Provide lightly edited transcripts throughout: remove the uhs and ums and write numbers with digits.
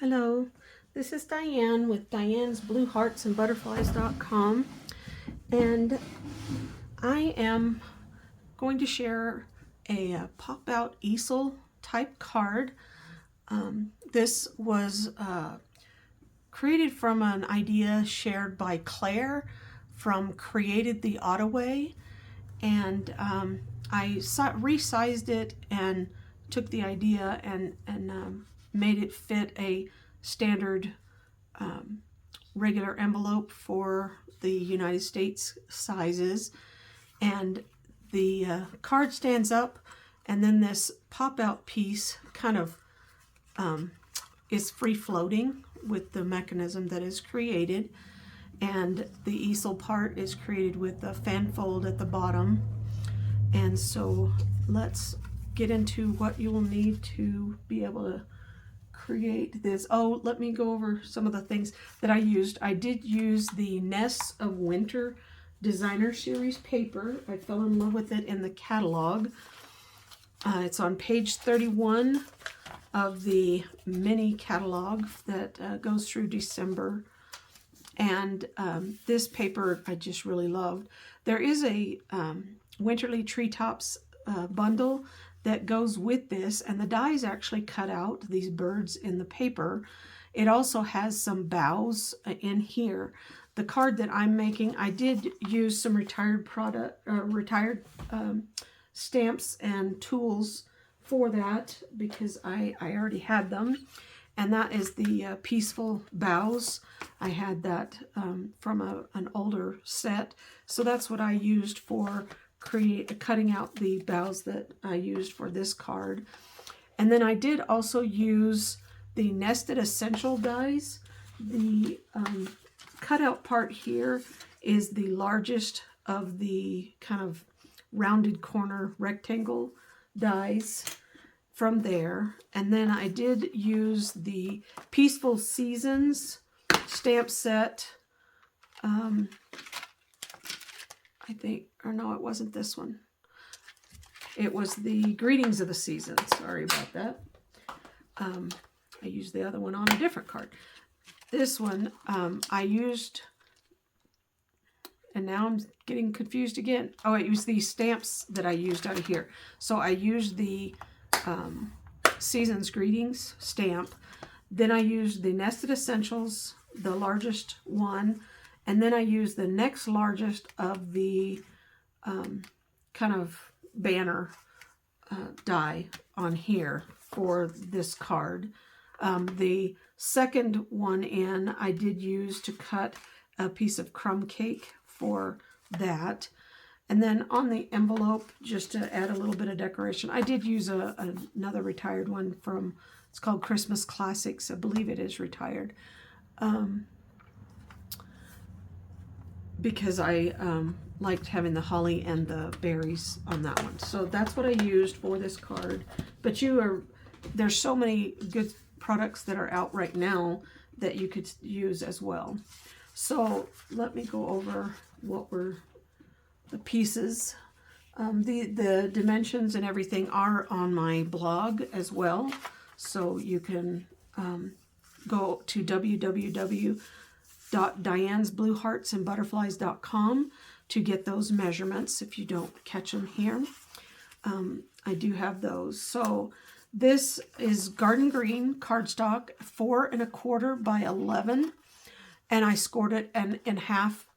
Hello, this is Diane with Diane's Blue Hearts and Butterflies.com, and I am going to share a pop-out easel type card. This was created from an idea shared by Claire from Created the Ottaway, and I resized it and took the idea and made it fit a standard regular envelope for the United States sizes. And the card stands up, and then this pop-out piece kind of is free floating with the mechanism that is created, and the easel part is created with a fan fold at the bottom. And so let's get into what you will need to be able to create this. Oh, let me go over some of the things that I used. I did use the Nests of Winter Designer Series paper. I fell in love with it in the catalog. It's on page 31 of the mini catalog that goes through December. And this paper I just really loved. There is a Winterly Treetops bundle that goes with this, and the die is actually cut out, these birds in the paper. It also has some boughs in here. The card that I'm making, I did use some retired stamps and tools for that because I already had them. And that is the Peaceful Boughs. I had that from an older set. So that's what I used for cutting out the boughs that I used for this card. And then I did also use the Nested Essential dies. The cutout part here is the largest of the kind of rounded corner rectangle dies from there. And then I did use the Peaceful Seasons stamp set. I think, or no, it wasn't this one. It was the Greetings of the Season. Sorry about that. I used the other one on a different card. This one I used, and now I'm getting confused again. Oh, it was these stamps that I used out of here. So I used the Seasons Greetings stamp. Then I used the Nested Essentials, the largest one. And then I used the next largest of the kind of banner die on here for this card. The second one in, I did use to cut a piece of crumb cake for that. And then on the envelope, just to add a little bit of decoration, I did use another retired one from, it's called Christmas Classics. I believe it is retired. Because I liked having the holly and the berries on that one. So that's what I used for this card. But there's so many good products that are out right now that you could use as well. So let me go over what were the pieces. The dimensions and everything are on my blog as well. So you can go to www.dianesblueheartsandbutterflies.com to get those measurements if you don't catch them here. I do have those. So this is Garden Green cardstock, 4 1/4 by 11, and I scored it in half,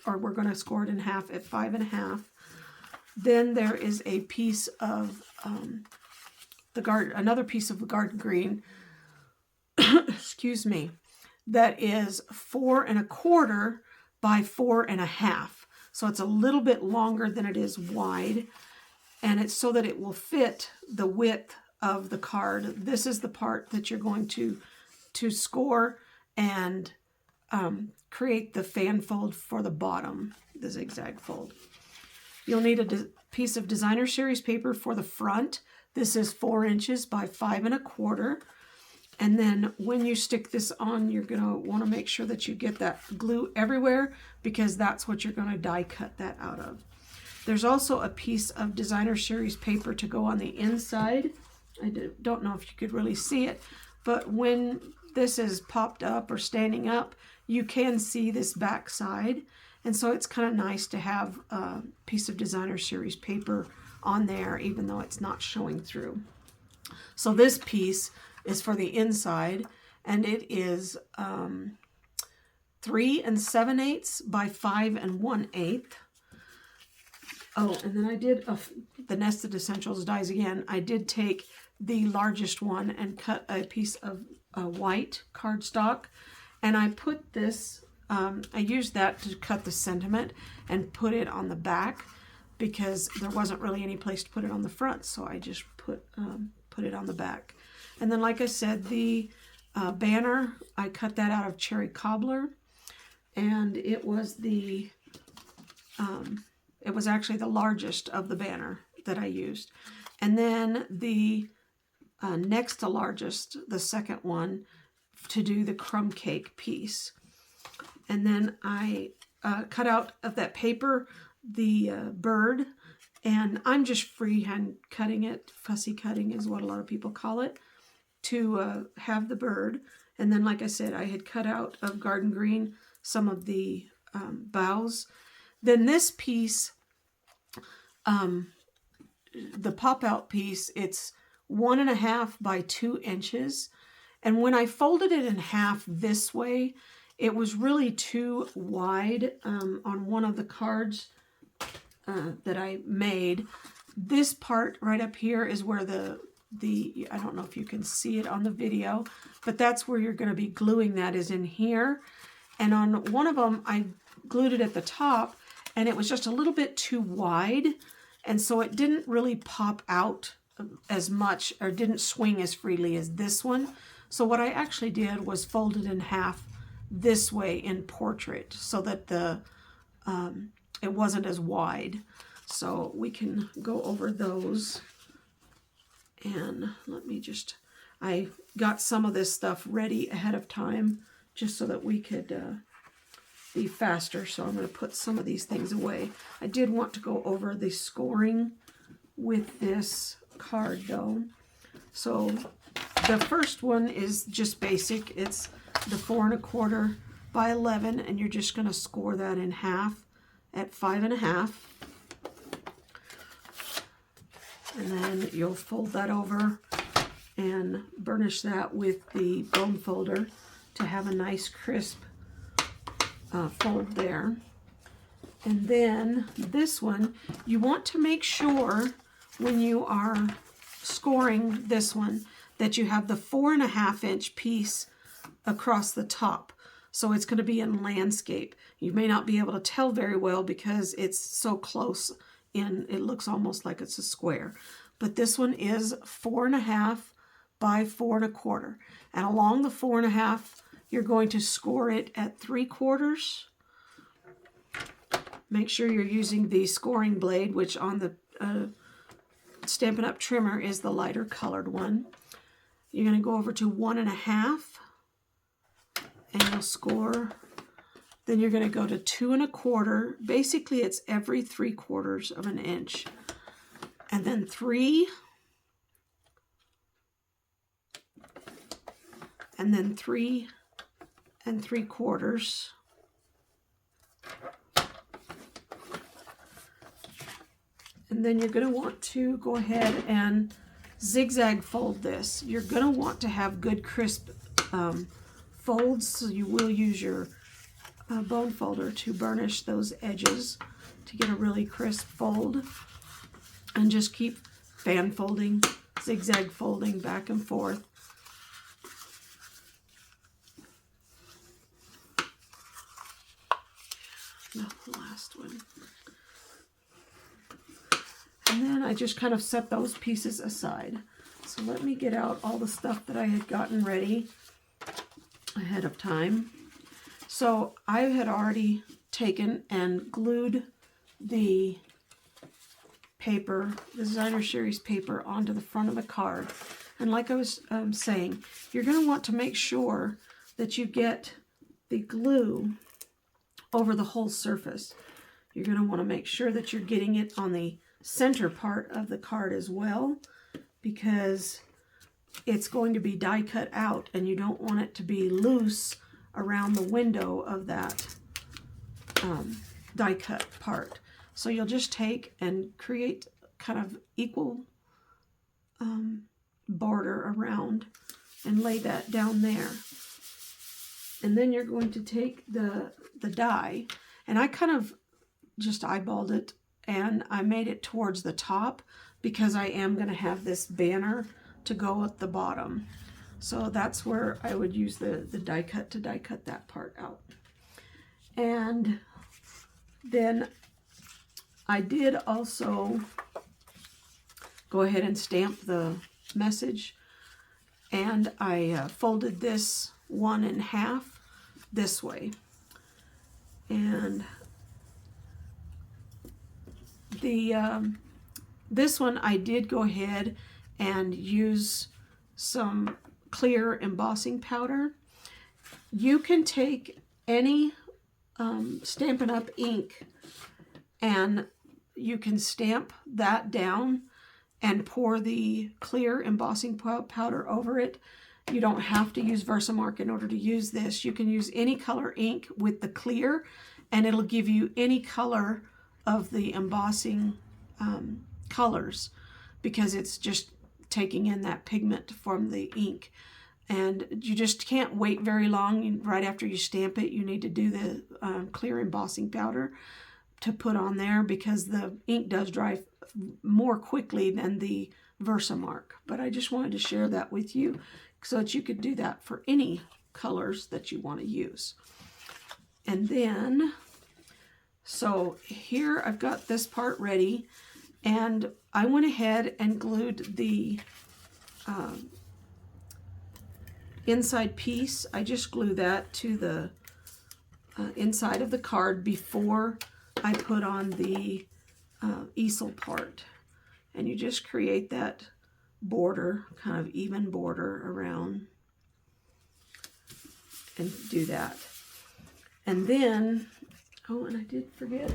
or we're going to score it in half at 5 1/2. Then there is a piece of another piece of the Garden Green, excuse me, that is 4 1/4 by 4 1/2. So it's a little bit longer than it is wide, and it's so that it will fit the width of the card. This is the part that you're going to score and create the fan fold for the bottom, the zigzag fold. You'll need a piece of Designer Series paper for the front. This is 4 inches by 5 1/4. And then when you stick this on, you're going to want to make sure that you get that glue everywhere, because that's what you're going to die cut that out of. There's also a piece of Designer Series paper to go on the inside. I don't know if you could really see it, but when this is popped up or standing up, you can see this back side. And so it's kind of nice to have a piece of designer series paper on there, even though it's not showing through. So this piece is for the inside, and it is 3 7/8 by 5 1/8. Oh, and then I did the Nested Essentials dies again. I did take the largest one and cut a piece of white cardstock, and I put this, I used that to cut the sentiment and put it on the back because there wasn't really any place to put it on the front, so I just put it on the back. And then, like I said, the banner, I cut that out of Cherry Cobbler, and it was the it was actually the largest of the banner that I used. And then the next to largest, the second one, to do the crumb cake piece. And then I cut out of that paper the bird, and I'm just freehand cutting it. Fussy cutting is what a lot of people call it, to have the bird. And then, like I said, I had cut out of Garden Green some of the boughs. Then this piece, the pop-out piece, it's 1.5 by 2 inches. And when I folded it in half this way, it was really too wide on one of the cards that I made. This part right up here is where the I don't know if you can see it on the video, but that's where you're going to be gluing that, is in here. And on one of them, I glued it at the top, and it was just a little bit too wide, and so it didn't really pop out as much, or didn't swing as freely as this one. So what I actually did was fold it in half this way in portrait, so that the it wasn't as wide. So we can go over those. And let me just, I got some of this stuff ready ahead of time just so that we could be faster. So I'm going to put some of these things away. I did want to go over the scoring with this card though. So the first one is just basic. It's the 4 1/4 by 11, and you're just going to score that in half at 5 1/2. And then you'll fold that over and burnish that with the bone folder to have a nice crisp fold there. And then this one, you want to make sure when you are scoring this one that you have the 4 1/2 inch piece across the top. So it's going to be in landscape. You may not be able to tell very well because it's so close in, it looks almost like it's a square. But this one is 4 1/2 by 4 1/4. And along the 4 1/2, you're going to score it at 3/4. Make sure you're using the scoring blade, which on the Stampin' Up! Trimmer is the lighter colored one. You're going to go over to 1 1/2, and you'll score. Then you're going to go to 2 1/4. Basically, it's every 3/4 of an inch. And then 3. And then 3 3/4. And then you're going to want to go ahead and zigzag fold this. You're going to want to have good crisp folds, so you will use your bone folder to burnish those edges to get a really crisp fold. And just keep fan folding, zigzag folding back and forth. Not the last one. And then I just kind of set those pieces aside. So let me get out all the stuff that I had gotten ready ahead of time. So I had already taken and glued the paper, the designer series paper, onto the front of the card. And like I was saying, you're going to want to make sure that you get the glue over the whole surface. You're going to want to make sure that you're getting it on the center part of the card as well, because it's going to be die cut out, and you don't want it to be loose around the window of that die cut part. So you'll just take and create kind of equal border around and lay that down there. And then you're going to take the die, and I kind of just eyeballed it, and I made it towards the top because I am going to have this banner to go at the bottom. So that's where I would use the die cut to die cut that part out. And then I did also go ahead and stamp the message, and I folded this one in half this way. And this one I did go ahead and use some clear embossing powder. You can take any Stampin' Up! Ink, and you can stamp that down and pour the clear embossing powder over it. You don't have to use Versamark in order to use this. You can use any color ink with the clear, and it'll give you any color of the embossing colors, because it's just taking in that pigment from the ink. And you just can't wait very long. Right after you stamp it, you need to do the clear embossing powder to put on there, because the ink does dry more quickly than the Versamark. But I just wanted to share that with you so that you could do that for any colors that you want to use. And then, so here I've got this part ready, and I went ahead and glued the inside piece. I just glue that to the inside of the card before I put on the easel part. And you just create that border, kind of even border around, and do that. And then, oh, and I did forget,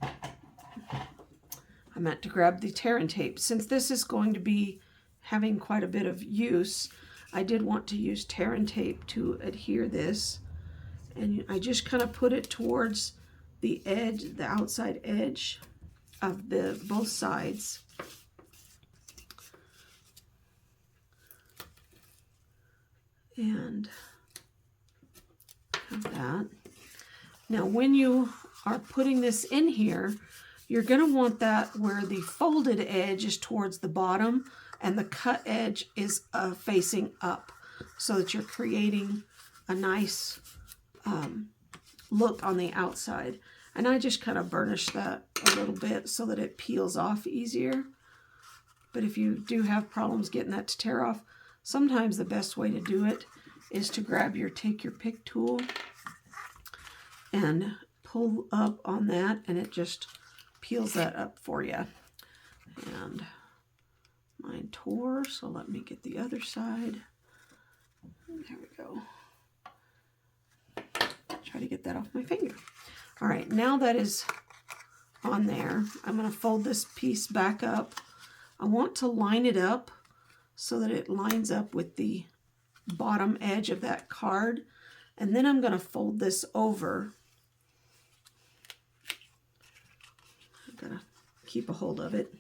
I meant to grab the tear and tape. Since this is going to be having quite a bit of use, I did want to use tear and tape to adhere this. And I just kind of put it towards the edge, the outside edge of the both sides. And have that. Now when you are putting this in here, you're going to want that where the folded edge is towards the bottom and the cut edge is facing up, so that you're creating a nice look on the outside. And I just kind of burnish that a little bit so that it peels off easier. But if you do have problems getting that to tear off, sometimes the best way to do it is to grab your take your pick tool and pull up on that, and it just peels that up for you. And mine tore, so let me get the other side. There we go. Try to get that off my finger. All right, now that is on there, I'm going to fold this piece back up. I want to line it up so that it lines up with the bottom edge of that card. And then I'm going to fold this over. I've got to keep a hold of it.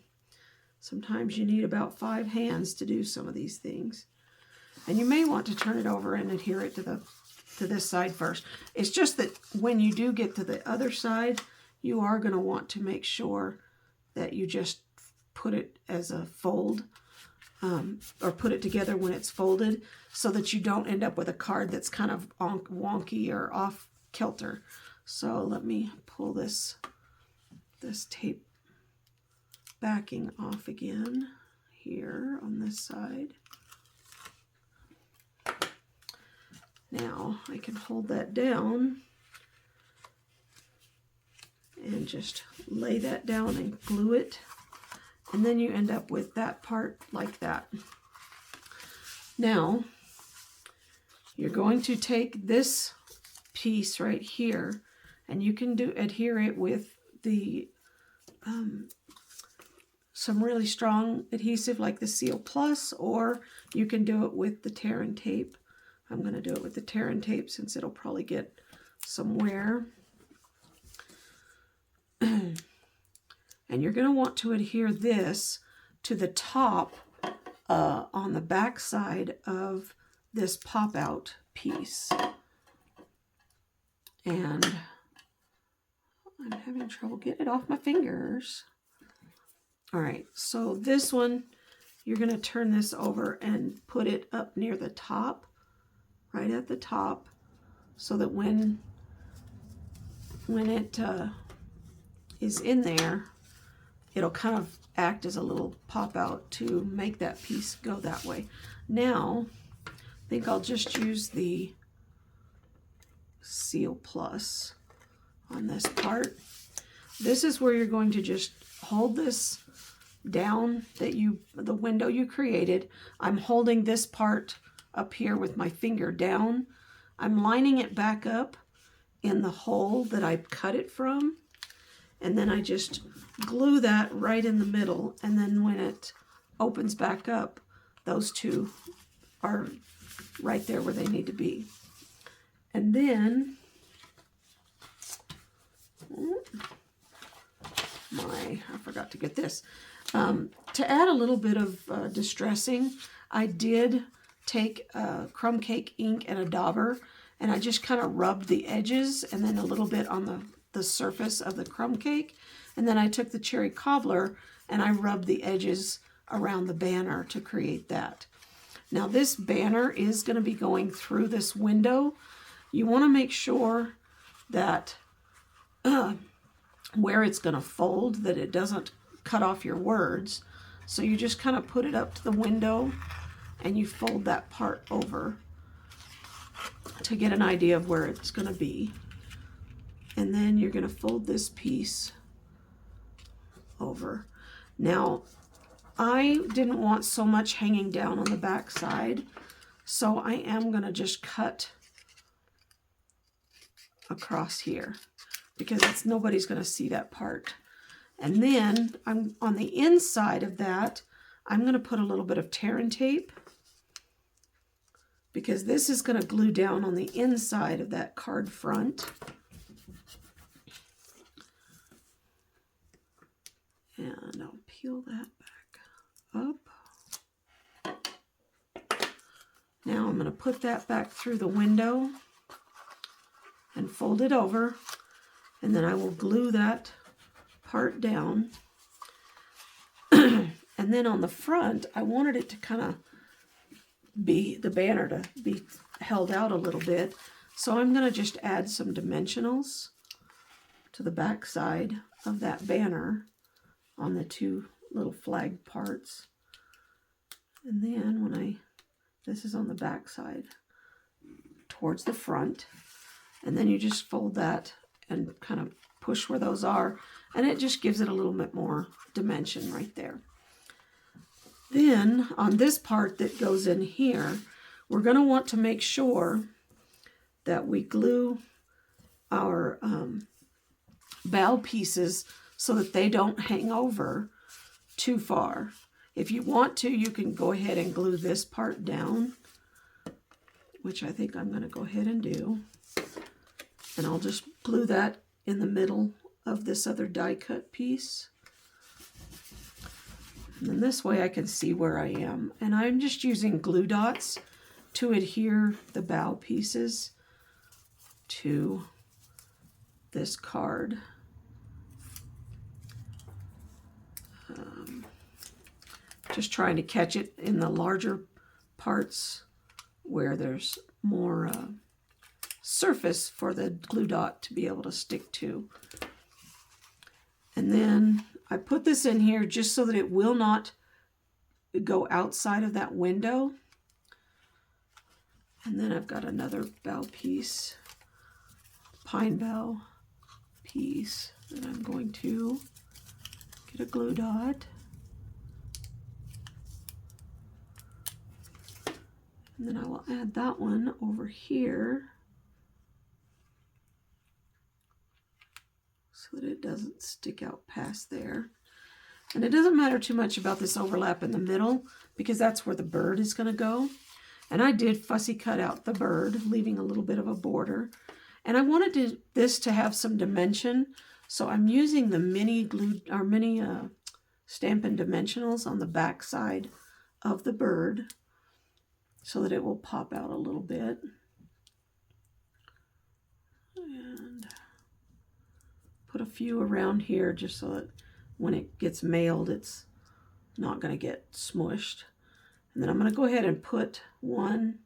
Sometimes you need about 5 hands to do some of these things. And you may want to turn it over and adhere it to this side first. It's just that when you do get to the other side, you are going to want to make sure that you just put it as a fold, or put it together when it's folded, so that you don't end up with a card that's kind of wonky or off kilter. So let me pull this tape backing off again here on this side. Now I can hold that down and just lay that down and glue it, and then you end up with that part like that. Now you're going to take this piece right here, and you can adhere it with the some really strong adhesive like the Seal Plus, or you can do it with the tear and tape. I'm going to do it with the tear and tape since it'll probably get some wear. And you're going to want to adhere this to the top on the back side of this pop-out piece. And I'm having trouble getting it off my fingers. All right, so this one, you're going to turn this over and put it up near the top, right at the top, so that when it is in there, it'll kind of act as a little pop out to make that piece go that way. Now, I think I'll just use the Seal Plus on this part. This is where you're going to just hold this down, the window you created. I'm holding this part up here with my finger down. I'm lining it back up in the hole that I cut it from, and then I just glue that right in the middle, and then when it opens back up, those two are right there where they need to be. And then I forgot to get this. To add a little bit of distressing, I did take crumb cake ink and a dauber, and I just kind of rubbed the edges and then a little bit on the surface of the crumb cake. And then I took the cherry cobbler and I rubbed the edges around the banner to create that. Now this banner is going to be going through this window. You want to make sure that where it's going to fold, that it doesn't cut off your words. So you just kind of put it up to the window and you fold that part over to get an idea of where it's going to be. And then you're going to fold this piece over. Now, I didn't want so much hanging down on the back side, so I am going to just cut across here because nobody's going to see that part. And then I'm on the inside of that, I'm going to put a little bit of tear and tape because this is going to glue down on the inside of that card front. And I'll peel that back up. Now I'm going to put that back through the window and fold it over, and then I will glue that part down. And then on the front, I wanted it to kind of be, the banner to be held out a little bit. So I'm going to just add some dimensionals to the back side of that banner on the two little flag parts. And then this is on the back side towards the front. And then you just fold that and kind of push where those are. And it just gives it a little bit more dimension right there. Then on this part that goes in here, we're going to want to make sure that we glue our bow pieces so that they don't hang over too far. If you want to, you can go ahead and glue this part down, which I think I'm going to go ahead and do. And I'll just glue that in the middle of this other die cut piece. And then this way I can see where I am. And I'm just using glue dots to adhere the bow pieces to this card. Just trying to catch it in the larger parts where there's more surface for the glue dot to be able to stick to. And then I put this in here just so that it will not go outside of that window. And then I've got another bow piece, pine bow piece, that I'm going to get a glue dot. And then I will add that one over here so that it doesn't stick out past there. And it doesn't matter too much about this overlap in the middle because that's where the bird is going to go. And I did fussy cut out the bird, leaving a little bit of a border. And I wanted this to have some dimension, so I'm using the mini Stampin' Dimensionals on the back side of the bird so that it will pop out a little bit. And put a few around here just so that when it gets mailed, it's not going to get smushed. And then I'm going to go ahead and put one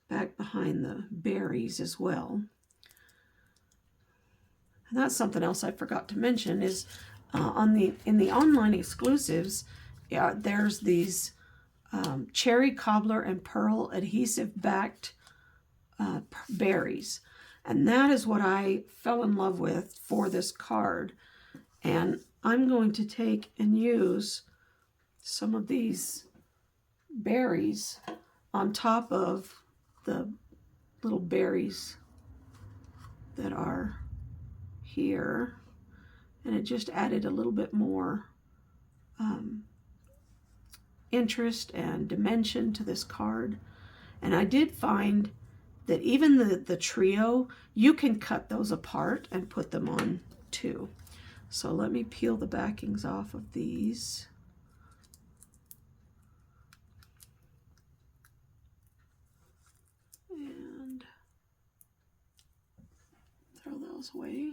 back behind the berries as well. And that's something else I forgot to mention is in the online exclusives, there's these cherry cobbler and pearl adhesive backed berries. And that is what I fell in love with for this card. And I'm going to take and use some of these berries on top of the little berries that are here, and it just added a little bit more interest and dimension to this card. And I did find that even the trio, you can cut those apart and put them on too. So let me peel the backings off of these. And throw those away.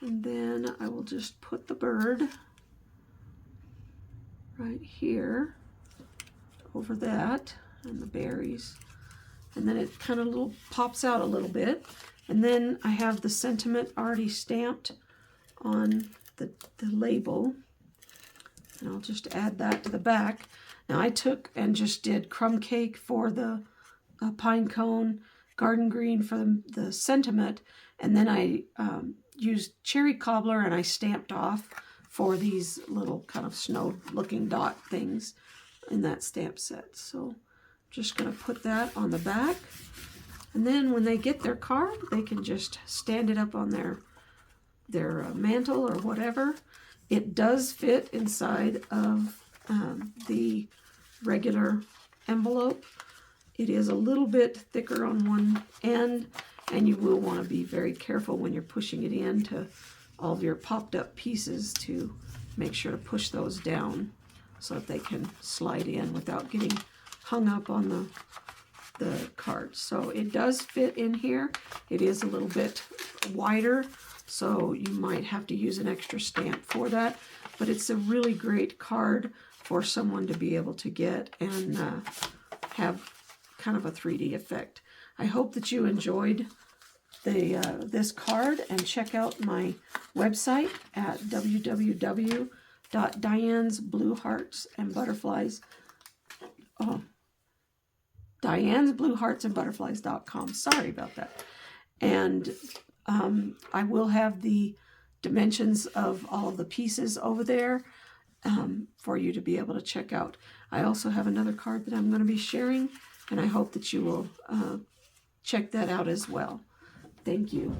And then I will just put the bird right here over that and the berries. And then it kind of pops out a little bit. And then I have the sentiment already stamped on the label. And I'll just add that to the back. Now I took and just did crumb cake for the pine cone, garden green for the sentiment, and then I used cherry cobbler and I stamped off for these little kind of snow looking dot things in that stamp set. So I'm just going to put that on the back, and then when they get their card, they can just stand it up on their mantle or whatever. It does fit inside of the regular envelope. It is a little bit thicker on one end, and you will want to be very careful when you're pushing it into all of your popped up pieces to make sure to push those down so that they can slide in without getting hung up on the card. So it does fit in here. It is a little bit wider, so you might have to use an extra stamp for that, but it's a really great card for someone to be able to get and have kind of a 3D effect. I hope that you enjoyed this card, and check out my website at Diane'sBlueHeartsAndButterflies.com. Sorry about that. And I will have the dimensions of all of the pieces over there for you to be able to check out. I also have another card that I'm going to be sharing, and I hope that you will check that out as well. Thank you.